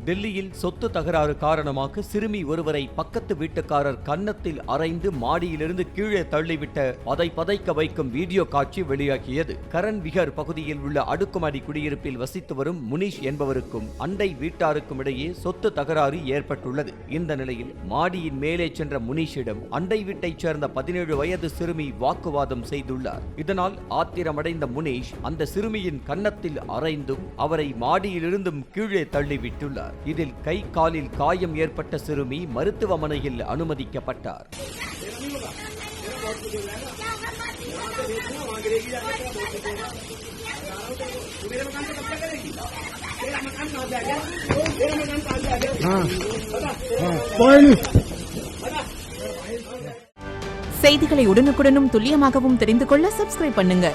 டெல்லியில் சொத்து தகராறு காரணமாக சிறுமி ஒருவரை பக்கத்து வீட்டுக்காரர் கன்னத்தில் அறைந்து மாடியிலிருந்து கீழே தள்ளிவிட்ட அதை பதைக்க வைக்கும் வீடியோ காட்சி வெளியாகியது. கரண் விஹர் பகுதியில் உள்ள அடுக்குமாடி குடியிருப்பில் வசித்து வரும் முனீஷ் என்பவருக்கும் அண்டை வீட்டாருக்கும் இடையே சொத்து தகராறு ஏற்பட்டுள்ளது. இந்த நிலையில் மாடியின் மேலே சென்ற முனீஷிடம் அண்டை வீட்டைச் சேர்ந்த 17 வயது சிறுமி வாக்குவாதம் செய்துள்ளார். இதனால் ஆத்திரமடைந்த முனீஷ் அந்த சிறுமியின் கன்னத்தில் அறைந்தும் அவரை மாடியிலிருந்தும் கீழே தள்ளிவிட்டுள்ளார். இதில் கை காலில் காயம் ஏற்பட்ட சிறுமி மருத்துவமனையில் அனுமதிக்கப்பட்டார். செய்திகளை உடனுக்குடனும் துல்லியமாகவும் தெரிந்து கொள்ள சப்ஸ்கிரைப் பண்ணுங்க.